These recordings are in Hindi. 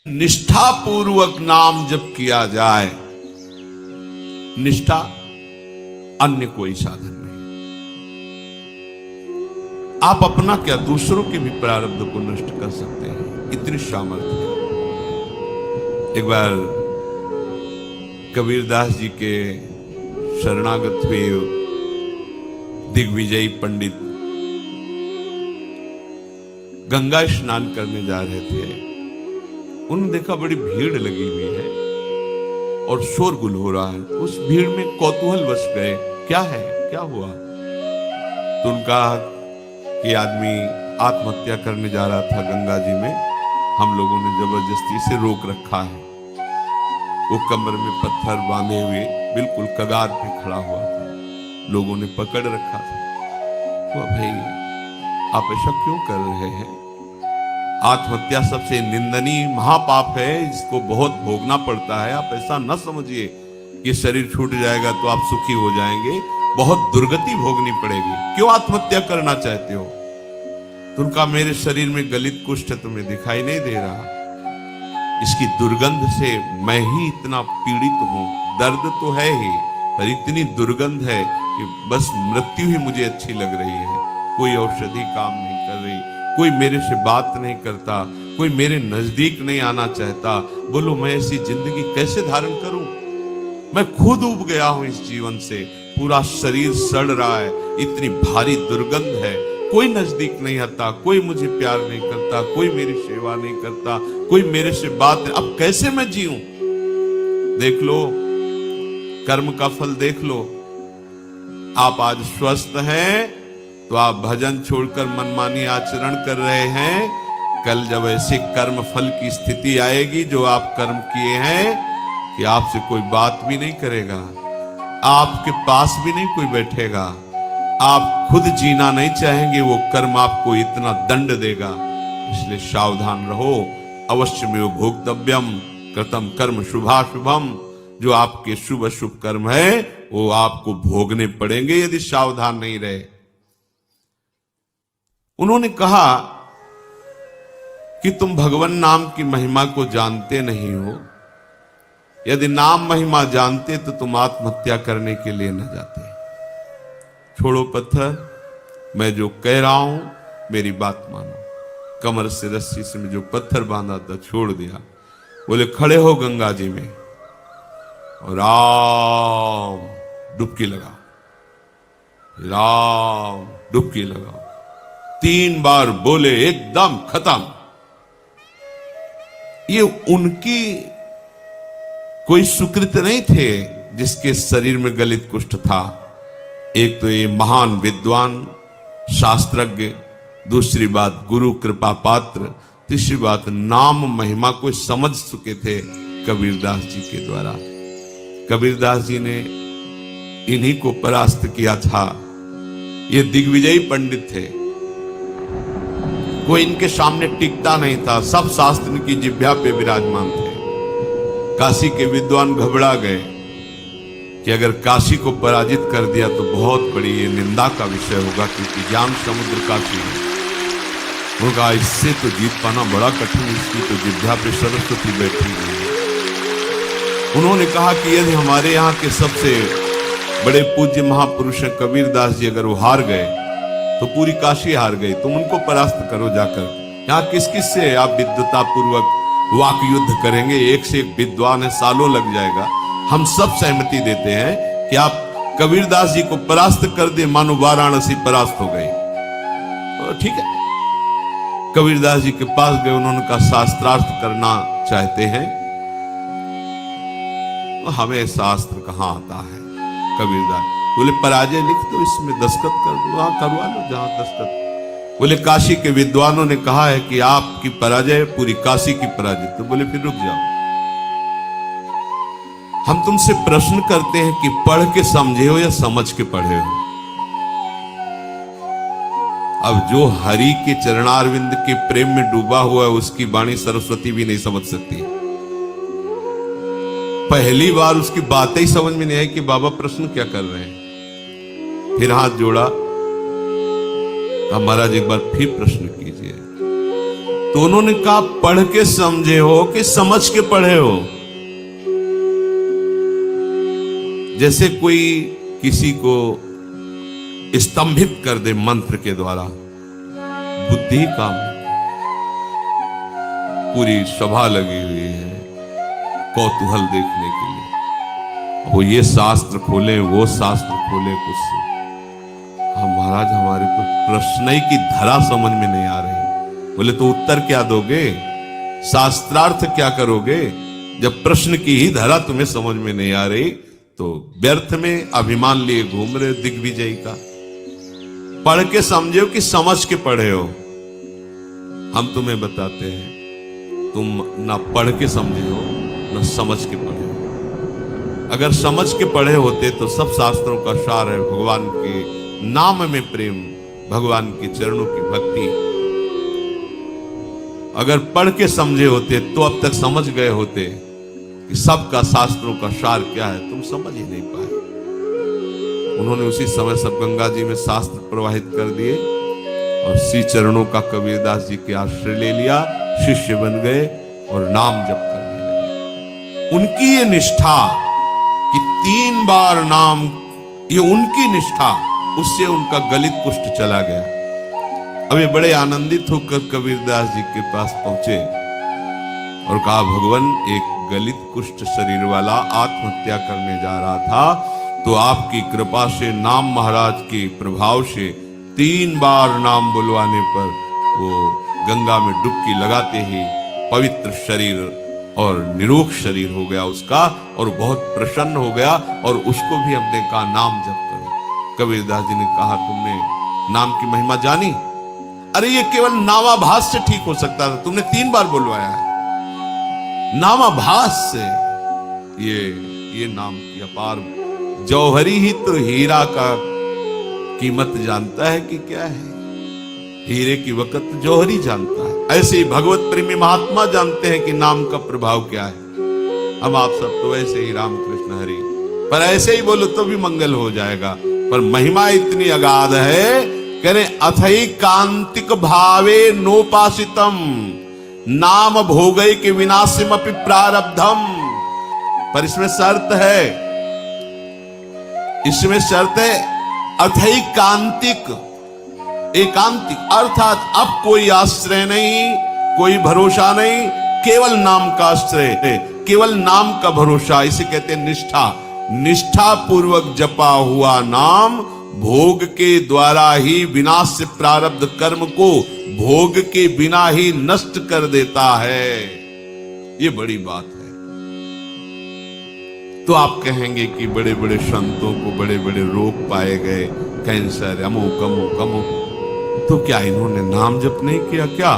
निष्ठा पूर्वक नाम जप किया जाए, निष्ठा अन्य कोई साधन नहीं। आप अपना क्या दूसरों के भी प्रारब्ध को नष्ट कर सकते हैं, इतनी सामर्थ्य है। एक बार कबीरदास जी के शरणागत हुए दिग्विजयी पंडित गंगा स्नान करने जा रहे थे। उन्होंने देखा बड़ी भीड़ लगी हुई है और शोरगुल हो रहा है। उस भीड़ में कौतूहल बस गए, क्या है, क्या हुआ? तो उनका कि आदमी आत्महत्या करने जा रहा था गंगा जी में, हम लोगों ने जबरदस्ती से रोक रखा है। वो कमर में पत्थर बांधे हुए बिल्कुल कगार पे खड़ा हुआ था, लोगों ने पकड़ रखा था। वो भाई आप ऐसा क्यों कर रहे हैं? आत्महत्या सबसे निंदनीय महापाप है, इसको बहुत भोगना पड़ता है। आप ऐसा न समझिए कि शरीर छूट जाएगा तो आप सुखी हो जाएंगे, बहुत दुर्गति भोगनी पड़ेगी। क्यों आत्महत्या करना चाहते हो? तो उनका मेरे शरीर में गलित कुष्ठ तुम्हें दिखाई नहीं दे रहा, इसकी दुर्गंध से मैं ही इतना पीड़ित हूं। दर्द तो है ही, पर इतनी दुर्गंध है कि बस मृत्यु ही मुझे अच्छी लग रही है। कोई औषधि काम नहीं कर रही, कोई मेरे से बात नहीं करता, कोई मेरे नजदीक नहीं आना चाहता। बोलो मैं ऐसी जिंदगी कैसे धारण करूं? मैं खुद उब गया हूं इस जीवन से, पूरा शरीर सड़ रहा है, इतनी भारी दुर्गंध है। कोई नजदीक नहीं आता, कोई मुझे प्यार नहीं करता, कोई मेरी सेवा नहीं करता, कोई मेरे से बात नहीं। अब कैसे मैं जीऊं? देख लो कर्म का फल, देख लो। आप आज स्वस्थ हैं तो आप भजन छोड़कर मनमानी आचरण कर रहे हैं। कल जब ऐसे कर्म फल की स्थिति आएगी जो आप कर्म किए हैं कि आपसे कोई बात भी नहीं करेगा, आपके पास भी नहीं कोई बैठेगा, आप खुद जीना नहीं चाहेंगे, वो कर्म आपको इतना दंड देगा। इसलिए सावधान रहो। अवश्य में भोक्तव्यम कृतम कर्म शुभाशुभम। जो आपके शुभ अशुभ कर्म है वो आपको भोगने पड़ेंगे यदि सावधान नहीं रहे। उन्होंने कहा कि तुम भगवान नाम की महिमा को जानते नहीं हो। यदि नाम महिमा जानते तो तुम आत्महत्या करने के लिए न जाते। छोड़ो पत्थर, मैं जो कह रहा हूं मेरी बात मानो। कमर से रस्सी से जो पत्थर बांधा था छोड़ दिया। बोले खड़े हो गंगा जी में और राम डुबकी लगाओ, राम डुबकी लगाओ। 3 बार बोले, एकदम खत्म। ये उनकी कोई सुकृत नहीं थे जिसके शरीर में गलित कुष्ठ था। एक तो ये महान विद्वान शास्त्रज्ञ, दूसरी बात गुरु कृपा पात्र, तीसरी बात नाम महिमा को समझ चुके थे कबीरदास जी के द्वारा। कबीरदास जी ने इन्हीं को परास्त किया था। ये दिग्विजयी पंडित थे, कोई इनके सामने टिकता नहीं था। सब शास्त्र की जिह्वा पे विराजमान थे। काशी के विद्वान घबरा गए कि अगर काशी को पराजित कर दिया तो बहुत बड़ी ये निंदा का विषय होगा, क्योंकि ज्ञान समुद्र काशी होगा, इससे तो जीत पाना बड़ा कठिन। इसकी तो जिह्वा पे सरस्वती बैठी है। उन्होंने कहा कि यदि हमारे यहाँ के सबसे बड़े पूज्य महापुरुष हैं कबीरदास जी, अगर वो हार गए तो पूरी काशी हार गई। तुम उनको परास्त करो जाकर। यहाँ किस किस से आप विद्वता पूर्वक वाक युद्ध करेंगे? एक से एक विद्वान है, सालों लग जाएगा। हम सब सहमति देते हैं कि आप कबीरदास जी को परास्त कर दे, मानो वाराणसी परास्त हो गई। तो ठीक है, कबीरदास जी के पास गए। उन्होंने कहा शास्त्रार्थ करना चाहते हैं। तो हमें शास्त्र कहां आता है? कबीरदास बोले पराजय लिख दो, इसमें दस्तखत कर दो। हाँ करवा लो जहां दस्तखत। बोले काशी के विद्वानों ने कहा है कि आपकी पराजय पूरी काशी की पराजय। तो बोले फिर रुक जाओ, हम तुमसे प्रश्न करते हैं कि पढ़ के समझे हो या समझ के पढ़े हो? अब जो हरि के चरणारविंद के प्रेम में डूबा हुआ है उसकी वाणी सरस्वती भी नहीं समझ सकती। पहली बार उसकी बातें ही समझ में नहीं आई कि बाबा प्रश्न क्या कर रहे हैं। फिर हाथ जोड़ा, अब महाराज एक बार फिर प्रश्न कीजिए। तो उन्होंने कहा पढ़ के समझे हो कि समझ के पढ़े हो। जैसे कोई किसी को स्तंभित कर दे मंत्र के द्वारा, बुद्धि काम पूरी सभा लगी हुई है कौतूहल देखने के लिए। वो ये शास्त्र खोले वो शास्त्र खोले, कुछ महाराज हमारे तो प्रश्न ही की धरा समझ में नहीं आ रही। बोले तो उत्तर क्या दोगे, शास्त्रार्थ क्या करोगे, जब प्रश्न की ही धरा तुम्हें समझ में नहीं आ रही तो व्यर्थ में अभिमान लिए घूम रहे दिग्विजय का। पढ़ के समझो कि समझ के पढ़े हो। हम तुम्हें बताते हैं तुम ना पढ़ के समझे हो ना समझ के पढ़े हो। अगर समझ के पढ़े होते तो सब शास्त्रों का सार है भगवान के नाम में प्रेम, भगवान के चरणों की भक्ति। अगर पढ़ के समझे होते तो अब तक समझ गए होते कि सबका शास्त्रों का सार क्या है, तुम समझ ही नहीं पाए। उन्होंने उसी समय सब गंगा जी में शास्त्र प्रवाहित कर दिए और श्री चरणों का कबीरदास जी के आश्रय ले लिया, शिष्य बन गए और नाम जप करने लगे। उनकी ये निष्ठा कि 3 बार नाम, ये उनकी निष्ठा, उससे उनका गलित कुष्ठ चला गया। अब ये बड़े आनंदित होकर कबीरदास जी के पास पहुंचे और कहा भगवान एक गलित कुष्ठ शरीर वाला आत्महत्या करने जा रहा था, तो आपकी कृपा से नाम महाराज के प्रभाव से 3 बार नाम बुलवाने पर वो गंगा में डुबकी लगाते ही पवित्र शरीर और निरोग शरीर हो गया उसका, और बहुत प्रसन्न हो गया। और उसको भी हमने कहा नाम जप करो। कबीरदास जी ने कहा तुमने नाम की महिमा जानी? अरे ये केवल नामाभास से ठीक हो सकता था, तुमने 3 बार बुलवाया है। नामाभास से ये नाम की अपार, जौहरी ही तो हीरा का कीमत जानता है कि क्या है, हीरे की वक़्त जौहरी जानता है। ऐसे ही भगवत प्रेमी महात्मा जानते हैं कि नाम का प्रभाव क्या है। हम आप सब तो ऐसे ही राम कृष्ण हरि, पर ऐसे ही बोलो तो भी मंगल हो जाएगा। पर महिमा इतनी अगाध है, कह रहे अथई कांतिक भावे नोपासितम नाम भोगई के विनाशिम अपि प्रारब्धम। पर इसमें शर्त है, इसमें शर्त है अथई कांतिक, एकांतिक, अर्थात अब कोई आश्रय नहीं, कोई भरोसा नहीं, केवल नाम का आश्रय है, केवल नाम का भरोसा। इसे कहते हैं निष्ठा। निष्ठा पूर्वक जपा हुआ नाम भोग के द्वारा ही विनाश से प्रारब्ध कर्म को भोग के बिना ही नष्ट कर देता है। ये बड़ी बात है। तो आप कहेंगे कि बड़े बड़े संतों को बड़े बड़े रोग पाए गए, कैंसर, अमुक अमुक अमुक, तो क्या इन्होंने नाम जप नहीं किया क्या?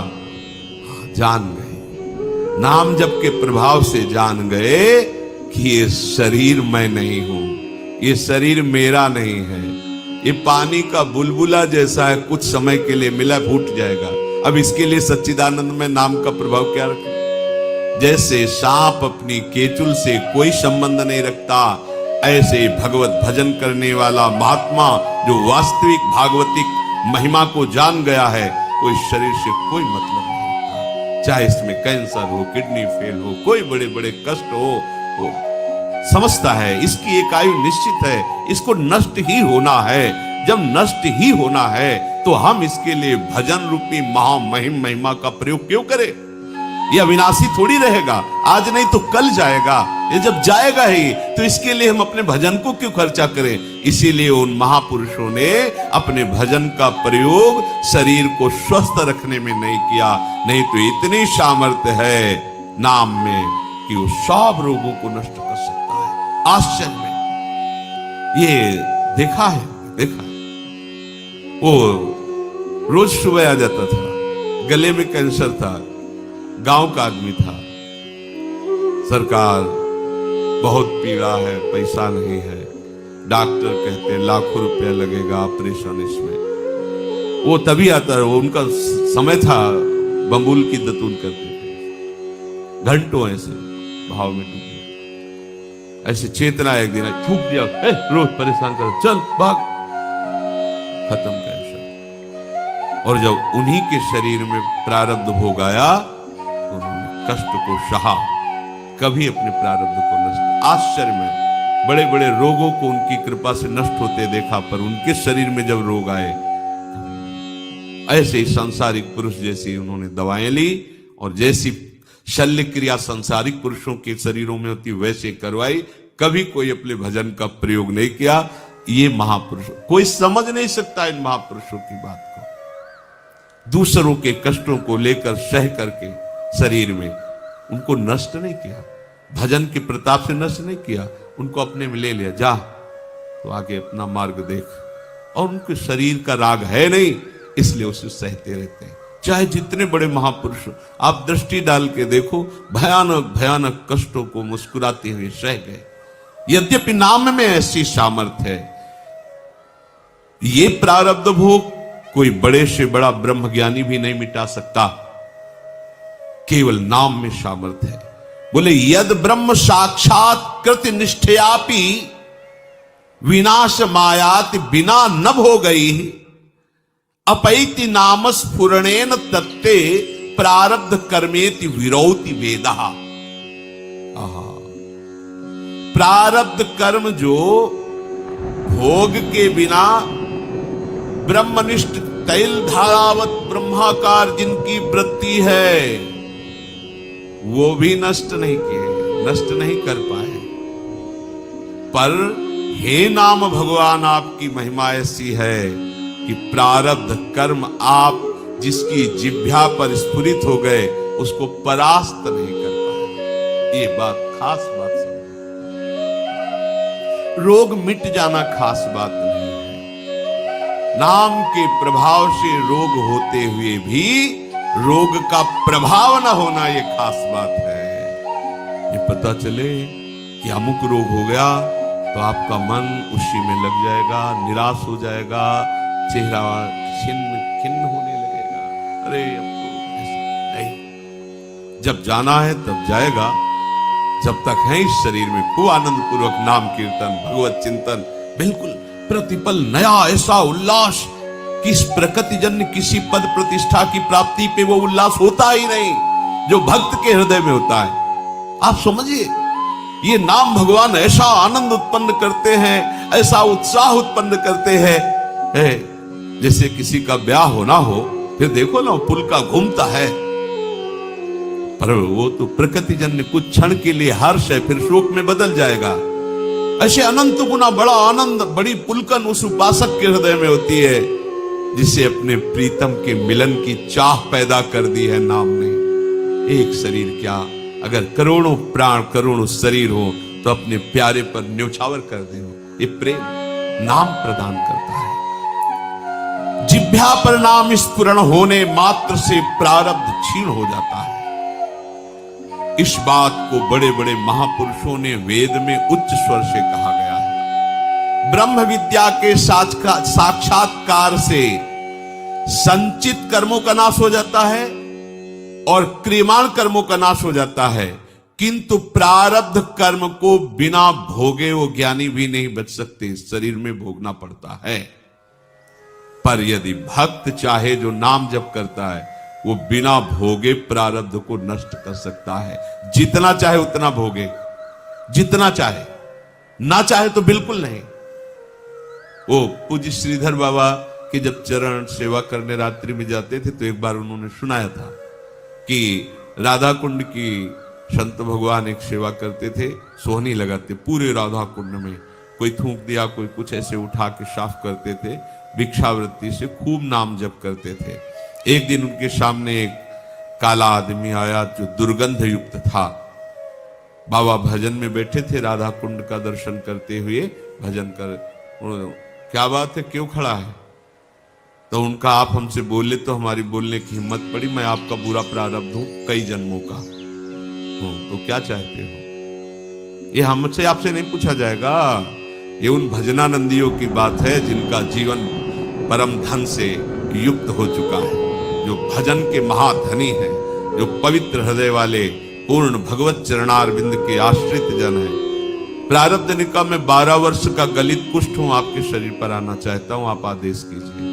जान गए, नाम जप के प्रभाव से जान गए कि ये शरीर मैं नहीं हूं, ये शरीर मेरा नहीं है, ये पानी का बुलबुला जैसा है, कुछ समय के लिए मिला फूट जाएगा। अब इसके लिए सच्चिदानंद में नाम का प्रभाव क्या रखे? जैसे सांप अपनी केचुल से कोई संबंध नहीं रखता, ऐसे भगवत भजन करने वाला महात्मा जो वास्तविक भागवतिक महिमा को जान गया है, वो इस शरीर से कोई मतलब नहीं रखता। चाहे इसमें कैंसर हो, किडनी फेल हो, कोई बड़े बड़े कष्ट हो, समझता है इसकी एक आयु निश्चित है, इसको नष्ट ही होना है। जब नष्ट ही होना है तो हम इसके लिए भजन रूपी महामहिम महिमा का प्रयोग क्यों करें? ये अविनाशी थोड़ी रहेगा, आज नहीं तो कल जाएगा। ये जब जाएगा ही तो इसके लिए हम अपने भजन को क्यों खर्चा करें? इसीलिए उन महापुरुषों ने अपने भजन का प्रयोग शरीर को स्वस्थ रखने में नहीं किया, नहीं तो इतनी सामर्थ्य है नाम में कि वो सब रोगों को नष्ट कर सकता है। आश्चर्य में ये देखा है। वो रोज सुबह आ जाता था, गले में कैंसर था, गांव का आदमी था, सरकार बहुत पीड़ा है, पैसा नहीं है, डॉक्टर कहते लाखों रुपया लगेगा ऑपरेशन इसमें। वो तभी आता है, वो उनका समय था, बम्बुल की दतून करते थे, घंटों ऐसे भाव में डूबे। ऐसे चेतना एक दिन थूक दिया, रोज परेशान कर, चल भाग, खत्म कैंसर। और जब उन्हीं के शरीर में प्रारब्ध भोग आया तो उन्होंने कष्ट को सहा, कभी अपने प्रारब्ध को नष्ट। आश्चर्य में बड़े बड़े रोगों को उनकी कृपा से नष्ट होते देखा, पर उनके शरीर में जब रोग आए, ऐसे ही सांसारिक पुरुष जैसी उन्होंने दवाएं ली और जैसी शल्य क्रिया सांसारिक पुरुषों के शरीरों में होती वैसे करवाई, कभी कोई अपने भजन का प्रयोग नहीं किया। ये महापुरुष, कोई समझ नहीं सकता इन महापुरुषों की बात को। दूसरों के कष्टों को लेकर सह करके शरीर में उनको नष्ट नहीं किया, भजन के प्रताप से नष्ट नहीं किया, उनको अपने में ले लिया, जा तो आगे अपना मार्ग देख। और उनके शरीर का राग है नहीं, इसलिए उसे सहते रहते हैं। चाहे जितने बड़े महापुरुष आप दृष्टि डाल के देखो, भयानक भयानक कष्टों को मुस्कुराते हुए सह गए। यद्यपि नाम में ऐसी सामर्थ्य है, ये प्रारब्ध भोग कोई बड़े से बड़ा ब्रह्मज्ञानी भी नहीं मिटा सकता, केवल नाम में सामर्थ्य है। बोले यद ब्रह्म साक्षात कृत निष्ठयापि विनाश मायाति बिना न भोगई अपैति नाम स्फुरणेन तत्ते प्रारब्ध कर्मेति विरौति वेदा। प्रारब्ध कर्म जो भोग के बिना ब्रह्मनिष्ठ तैल धारावत ब्रह्माकार जिनकी वृत्ति है, वो भी नष्ट नहीं किए, नष्ट नहीं कर पाए। पर हे नाम भगवान, आपकी महिमा ऐसी है कि प्रारब्ध कर्म आप जिसकी जिह्वा पर स्फुरित हो गए उसको परास्त नहीं कर पाए। ये बात खास बात समझ। रोग मिट जाना खास बात नहीं है, नाम के प्रभाव से रोग होते हुए भी रोग का प्रभाव न होना ये खास बात है। ये पता चले कि अमुक रोग हो गया तो आपका मन उसी में लग जाएगा, निराश हो जाएगा, चेहरा खिन्न होने लगेगा। अरे अब तो नहीं, जब जाना है तब जाएगा, जब तक है इस शरीर में खूब आनंद पूर्वक नाम कीर्तन भगवत चिंतन, बिल्कुल प्रतिपल नया ऐसा उल्लास कि इस प्रकृति जन्य किसी पद प्रतिष्ठा की प्राप्ति पे वो उल्लास होता ही नहीं जो भक्त के हृदय में होता है। आप समझिए, ये नाम भगवान ऐसा आनंद उत्पन्न करते हैं, ऐसा उत्साह उत्पन्न करते हैं, जैसे किसी का ब्याह होना हो, फिर देखो ना पुल का घूमता है, पर वो तो प्रकृति जन्य कुछ क्षण के लिए हर्ष है, फिर शोक में बदल जाएगा। ऐसे अनंत गुना बड़ा आनंद, बड़ी पुलकन उस उपासक के हृदय में होती है जिसे अपने प्रीतम के मिलन की चाह पैदा कर दी है नाम ने। एक शरीर क्या, अगर करोड़ों प्राण करोड़ों शरीर हो तो अपने प्यारे पर न्योछावर कर दे। ये प्रेम नाम प्रदान करता है। जिह्वा पर नाम स्फुरण होने मात्र से प्रारब्ध क्षीण हो जाता है। इस बात को बड़े बड़े महापुरुषों ने वेद में उच्च स्वर से कहा गया है। ब्रह्म विद्या के साक्षात्कार से संचित कर्मों का नाश हो जाता है और क्रियमाण कर्मों का नाश हो जाता है, किंतु प्रारब्ध कर्म को बिना भोगे वो ज्ञानी भी नहीं बच सकते, शरीर में भोगना पड़ता है। पर यदि भक्त चाहे जो नाम जप करता है वो बिना भोगे प्रारब्ध को नष्ट कर सकता है। जितना चाहे उतना भोगे, जितना चाहे, ना चाहे तो बिल्कुल नहीं। वो पूज्य श्रीधर बाबा के जब चरण सेवा करने रात्रि में जाते थे तो एक बार उन्होंने सुनाया था कि राधा कुंड की संत भगवान एक सेवा करते थे, सोहनी लगाते पूरे राधा कुंड में, कोई थूक दिया, कोई कुछ ऐसे उठा के साफ करते थे, भिक्षावृत्ति से खूब नाम जप करते थे। एक दिन उनके सामने एक काला आदमी आया जो दुर्गंध युक्त था। बाबा भजन में बैठे थे, राधा कुंड का दर्शन करते हुए भजन कर, क्या बात है, क्यों खड़ा है? तो उनका आप हमसे बोले तो हमारी बोलने की हिम्मत पड़ी, मैं आपका बुरा प्रारब्ध हूं कई जन्मों का हूं, तो क्या चाहते हो? ये हमसे आपसे नहीं पूछा जाएगा, ये उन भजनानंदियों की बात है जिनका जीवन परम धन से युक्त हो चुका है, जो भजन के महाधनी हैं, जो पवित्र हृदय वाले पूर्ण भगवत चरणारविंद के आश्रित जन हैं। प्रारब्ध निका में 12 वर्ष का गलित कुष्ठ हूं, आपके शरीर पर आना चाहता हूं, आप आदेश कीजिए।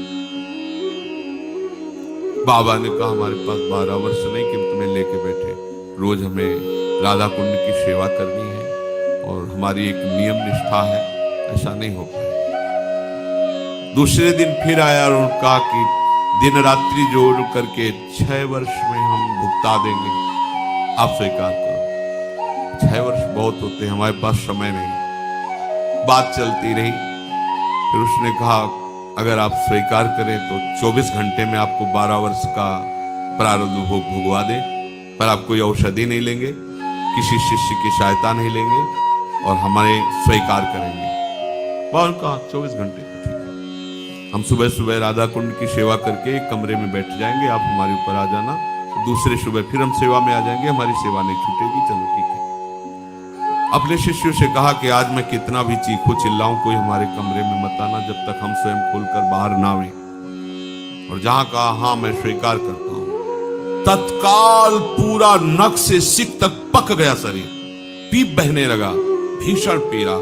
बाबा ने कहा हमारे पास 12 वर्ष नहीं कि तुम्हें लेके बैठे, रोज हमें राधा कुंड की सेवा करनी है और हमारी एक नियम निष्ठा है, ऐसा नहीं हो पाए। दूसरे दिन फिर आया और कहा कि दिन रात्रि जोड़ करके 6 वर्ष में हम भुगता देंगे, आप स्वीकार करो। 6 वर्ष बहुत होते हैं, हमारे पास समय नहीं। बात चलती रही, फिर उसने कहा अगर आप स्वीकार करें तो 24 घंटे में आपको 12 वर्ष का प्रारब्ध भोग भुगवा दें, पर आप कोई औषधि नहीं लेंगे, किसी शिष्य की सहायता नहीं लेंगे और हमारे स्वीकार करेंगे। और कहा 24 घंटे ठीक है, हम सुबह सुबह राधा कुंड की सेवा करके एक कमरे में बैठ जाएंगे, आप हमारे ऊपर आ जाना, दूसरे सुबह फिर हम सेवा में आ जाएंगे, हमारी सेवा नहीं छूटेगी। चलो ठीक है। अपने शिष्यों से कहा कि आज मैं कितना भी चीखूं चिल्लाऊं, कोई हमारे कमरे में मत आना जब तक हम स्वयं खोलकर बाहर ना आए। और जहां कहा हाँ मैं स्वीकार करता हूं, तत्काल पूरा नख से सिक तक पक गया शरीर, पीप बहने लगा, भीषण पीड़ा।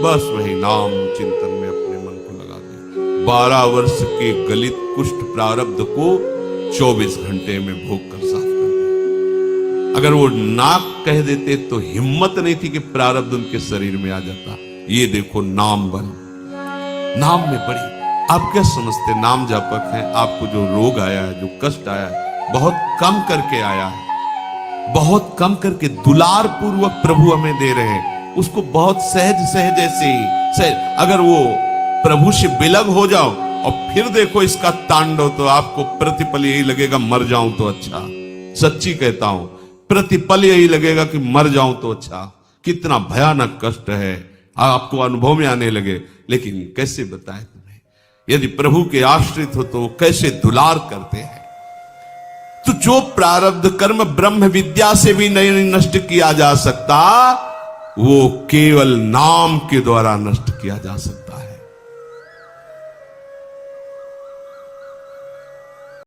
बस वही नाम चिंतन में अपने मन को लगा दिया। 12 वर्ष के गलित कुष्ठ प्रारब्ध को 24 घंटे में भोग कर साफ कर दिया। अगर वो नाक कह देते तो हिम्मत नहीं थी कि प्रारब्ध उनके शरीर में आ जाता। ये देखो नाम बल, नाम में बड़ी। आप क्या समझते नाम जापक हैं, आपको जो रोग आया है, जो कष्ट आया है, बहुत कम करके आया है, बहुत कम करके दुलार पूर्वक प्रभु हमें दे रहे हैं, उसको बहुत सहज सहज ऐसे ही सहज। अगर वो प्रभु से बिलग हो जाओ और फिर देखो इसका तांडव, तो आपको प्रतिपल यही लगेगा मर जाऊं तो अच्छा। सच्ची कहता हूं, प्रतिपल यही लगेगा कि मर जाऊं तो अच्छा। कितना भयानक कष्ट है, आपको अनुभव में आने लगे। लेकिन कैसे बताएं तुम्हें, यदि प्रभु के आश्रित हो तो कैसे दुलार करते हैं। तो जो प्रारब्ध कर्म ब्रह्म विद्या से भी नहीं नष्ट किया जा सकता, वो केवल नाम के द्वारा नष्ट किया जा सकता।